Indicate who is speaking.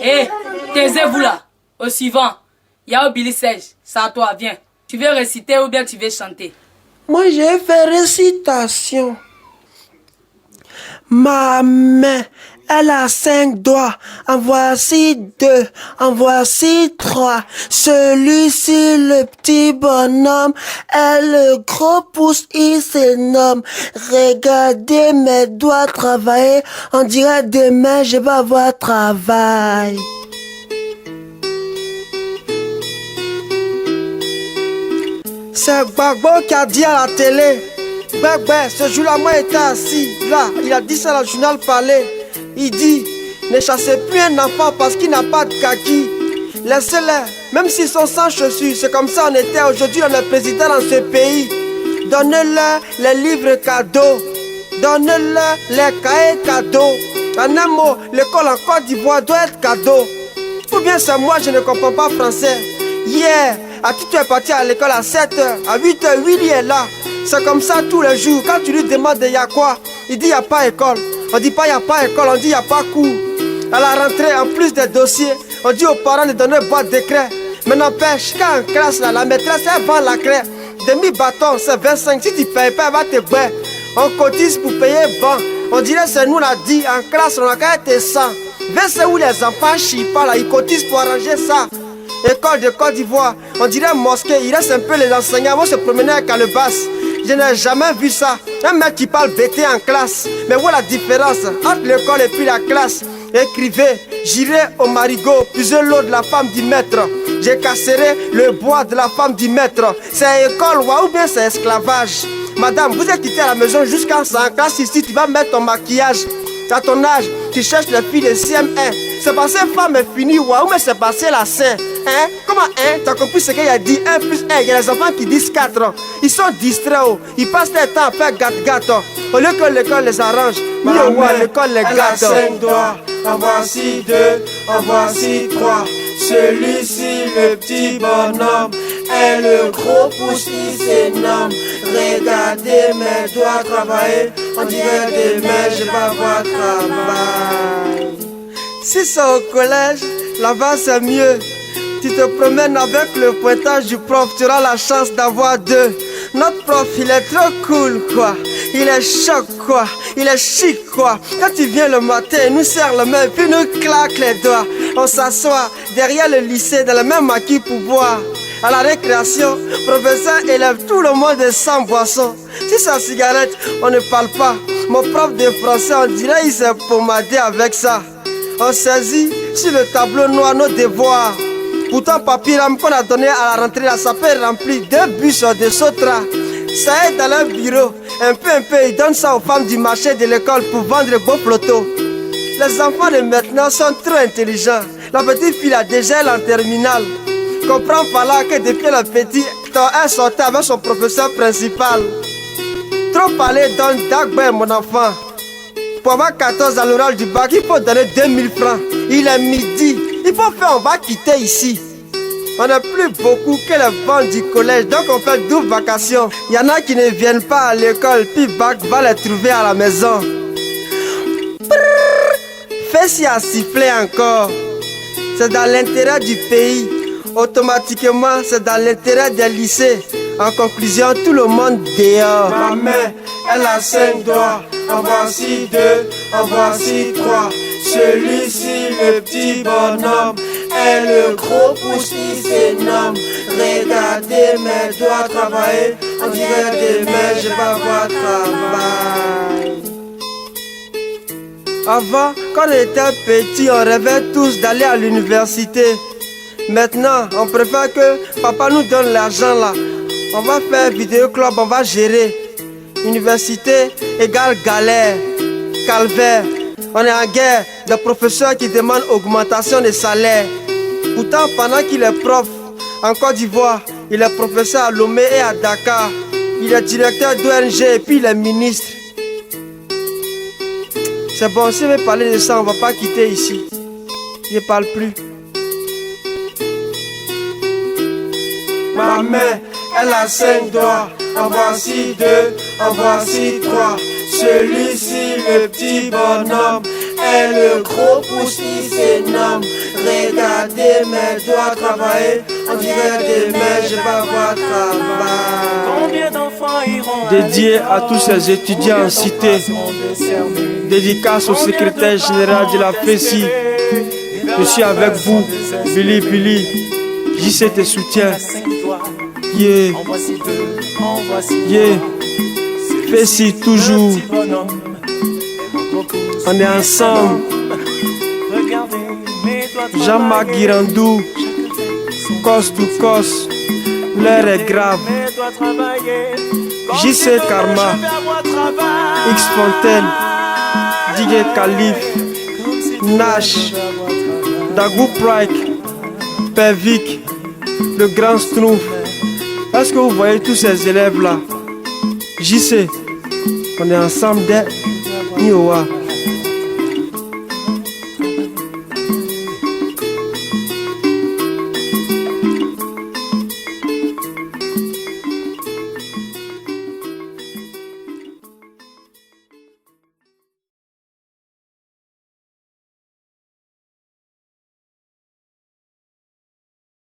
Speaker 1: Hé, taisez-vous là. Au suivant, il y a Billy Serge. C'est à toi, viens. Tu veux réciter ou bien tu veux chanter?
Speaker 2: Moi, j'ai fait récitation. Ma main, elle a 5 doigts, en voici 2, en voici 3. Celui-ci, le petit bonhomme, et le gros pouce, il s'énomme. Regardez mes doigts travailler, on dirait demain je vais avoir travail. C'est Gbagbo qui a dit à la télé. Ce jour-là, moi j'étais assis, là, il a dit ça dans le journal Palais. Il dit, ne chassez plus un enfant parce qu'il n'a pas de kaki. Laissez-les, même s'ils sont sans chaussures, c'est comme ça on était. Aujourd'hui on est président dans ce pays. Donnez-leur les livres cadeaux, donnez-leur les cahiers cadeaux. En un mot, l'école en Côte d'Ivoire doit être cadeau. Ou bien c'est moi, je ne comprends pas français. Hier, tu es parti à l'école à 7h, à 8h, Willy est là. C'est comme ça tous les jours. Quand tu lui demandes il y a quoi, il dit il n'y a pas école. On dit pas il n'y a pas école, on dit il n'y a pas cours. À la rentrée, en plus des dossiers, on dit aux parents de donner boîte de craie. Mais n'empêche, quand en classe, là, la maîtresse, elle vend la craie. Demi-bâton, c'est 25. Si tu ne payes pas, elle va te bailler. On cotise pour payer bon. On dirait c'est nous l'a dit, en classe, on a qu'à être 100. C'est où les enfants chient pas là, ils cotisent pour arranger ça. École de Côte d'Ivoire, on dirait mosquée, il reste un peu les enseignants vont se promener avec calebasse. Je n'ai jamais vu ça. Un mec qui parle bêté en classe. Mais voilà la différence entre l'école et puis la classe. Écrivez, j'irai au marigot, puiser l'eau de la femme du maître. Je casserai le bois de la femme du maître. C'est école ou bien c'est esclavage. Madame, vous êtes quitté à la maison jusqu'à 100 classe ici, tu vas mettre ton maquillage. À ton âge, tu cherches les filles de CM1. C'est passé femme est fini, waouh, mais c'est passé la Saint. Hein? Comment hein? T'as compris ce qu'il a dit? 1 plus 1, il y a les enfants qui disent 4. Ils sont distraits, ils passent leur temps à faire gâte-gâte. Au lieu que l'école les arrange, l'école les gâte.
Speaker 3: 5 doigts, en voici 2, en voici 3. Celui-ci, le petit bonhomme, et le gros pouce, il s'énomme. Regardez mes doigts travailler, on dirait demain je vais avoir travail.
Speaker 2: Si c'est au collège, là-bas c'est mieux. Tu te promènes avec le pointage du prof, tu auras la chance d'avoir 2. Notre prof, il est trop cool, quoi. Il est choc, quoi. Il est chic, quoi. Quand il vient le matin, il nous serre la main, puis nous claque les doigts. On s'assoit derrière le lycée, dans le même maquis pour boire. À la récréation, professeur élève tout le monde sans boisson. Si c'est cigarette, on ne parle pas. Mon prof de français, on dirait il s'est pommadé avec ça. On saisit sur le tableau noir nos devoirs. Pourtant, papier qu'on a donné à la rentrée, là, ça peut remplir 2 bus de Sotra. Ça est dans leur bureau. Un peu, ils donnent ça aux femmes du marché de l'école pour vendre de beaux photos. Les enfants de maintenant sont trop intelligents. La petite fille a déjà elle en terminale. Comprends par là que depuis le petit, elle sortait avec son professeur principal. Trop parler donne Dagbe, mon enfant. Pour avoir 14 à l'oral du bac, il faut donner 2000 francs. Il est midi. Il faut faire, on va quitter ici. On n'a plus beaucoup que les bancs du collège, donc on fait 12 vacations. Il y en a qui ne viennent pas à l'école, puis bac va les trouver à la maison. Fais si à siffler encore. C'est dans l'intérêt du pays. Automatiquement, c'est dans l'intérêt des lycées. En conclusion, tout le monde dehors.
Speaker 3: Ma main, elle a 5 doigts, en voici 2, en voici 3. Celui-ci, le petit bonhomme, et le gros pouce, il s'énomme. Regardez mes doigts travailler, on dirait demain je vais avoir travail.
Speaker 2: Avant, quand on était petit, on rêvait tous d'aller à l'université. Maintenant, on préfère que papa nous donne l'argent là. On va faire vidéo club, on va gérer. Université égale galère, calvaire. On est en guerre, des professeurs qui demandent augmentation de salaire. Pourtant, pendant qu'il est prof en Côte d'Ivoire, il est professeur à Lomé et à Dakar. Il est directeur d'ONG et puis il est ministre. C'est bon, si on veut parler de ça, on ne va pas quitter ici. Je ne parle plus.
Speaker 3: Ma main, elle a 5 doigts, en voici deux, en voici trois. Celui-ci, le petit bonhomme, est le gros pouce qui s'énomme. Regardez mes doigts travailler, on dirait des mains, je vais avoir travail.
Speaker 4: Combien d'enfants iront
Speaker 3: Dédié à tous ces étudiants en cité, dédicace au secrétaire général de la FESI. Je suis avec vous, Billy, JC te soutient. Yeah, yeah, FESI toujours. On est ensemble. Jean-Marc Girandou, cos to cos, l'heure est grave. JC Karma, X Fontaine, DJ Khalif, Nash, Dagou Prike, Pervic, le grand Schtroumpf. Est-ce que vous voyez tous ces élèves là? JC, on est ensemble dès Niowa.